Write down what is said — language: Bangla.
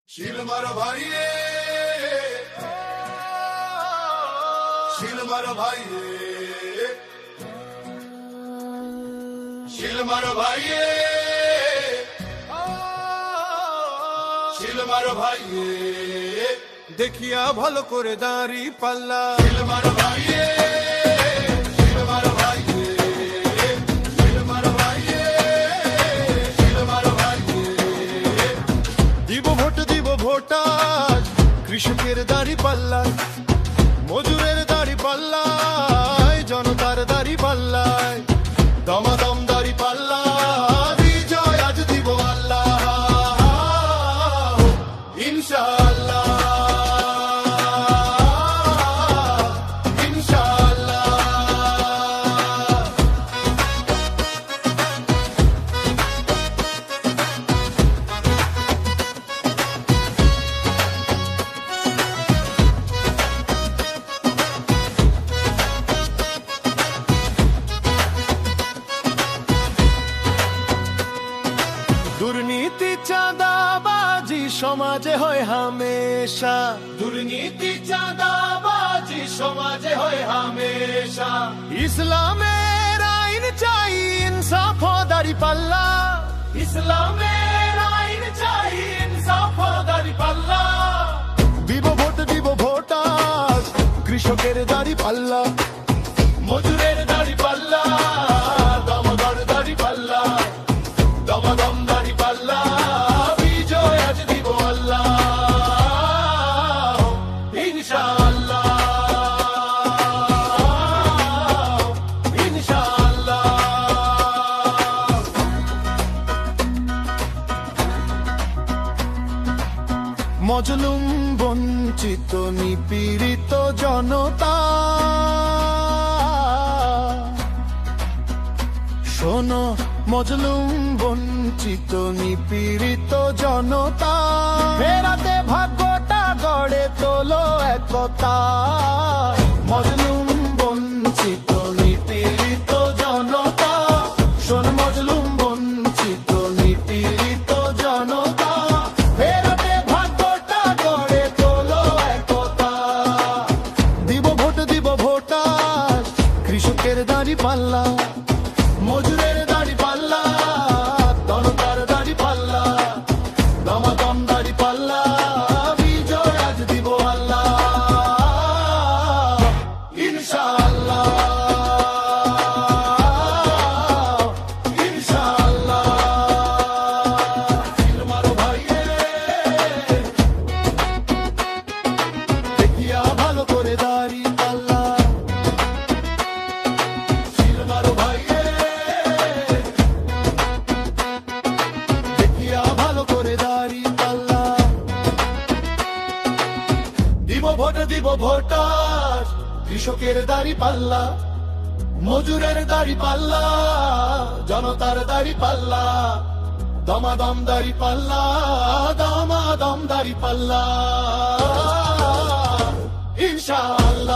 শিল মারো ভাই রে, শিল মারো ভাই রে, শিল মারো ভাই রে, শিল মারো ভাই রে, দেখিয়া ভালো করে দাঁড়ি পাল্লা। শিল মারো ভাই রে, শিল মারো ভাই রে, শিল মারো ভাই রে, শিল মারো ভাই রে। দিব ভোট দিব ভোটার, কৃষকের দাড়ি পাল্লায়, মজুরের দাড়ি পাল্লায়, জনতার দাড়ি পাল্লায়, দমাদম দাড়ি পাল্লা, বিজয় আজ দিব আল্লাহ ইনশাআল্লাহ ইনশাআল্লাহ। দুর্নীতি চাঁদাবাজি সমাজে হয় হামেশা, দুর্নীতি চাঁদাবাজি সমাজে হয় হামেশা। ইসলামের আইন চাই, ইনসাফ দাড়ি পাল্লা, ইসলামের আইন চাই, ইনসাফ দাড়ি পাল্লা। দিব ভোট দিব ভোটার, কৃষকের দাড়ি পাল্লা, মজুরের দাড়ি পাল্লা, দমদর দাড়ি পাল্লা, দমদম দাড়ি পাল্লা, বিজয় আজ দিব আল্লাহ ইনশাআল্লাহ ইনশাআল্লাহ। মজলুম বঞ্চিত নিপীড়িত জনতা, শোনো মজলুম বঞ্চিত নিপীড়িত জনতা, ফেরাতে ভাগ্যটা গড়ে তোলো একতা। মজলুম বঞ্চিত নিপীড়িত জনতা, শোন মজলুম বঞ্চিত নিপীড়িত জনতা, ফেরাতে ভাগ্যটা গড়ে তোলো একতা। দিব ভোট দিব ভোটার, কৃষকের দাড়ি পাল্লা, মজুরের দাড়ি পাল্লা, জনতার দাড়ি পাল্লা, দমাদম দাড়ি পাল্লা, বিজয় আজ দিব আল্লাহ ইনশাআল্লাহ ইনশাআল্লাহ। শিল মারো ভাই রে, দেখিয়া ভালো করে দাড়ি পাল্লা, শিল মারো ভাই রে, দেখিয়া ভালো করে দাড়ি পাল্লা। দিব ভোট দিব ভোটার, কৃষকের দাড়ি পাল্লা, মজুরের দাড়ি পাল্লা, জনতার দাড়ি পাল্লা, দমাদম দাড়ি পাল্লা, দমাদম দাড়ি পাল্লা ইনশাআল্লাহ।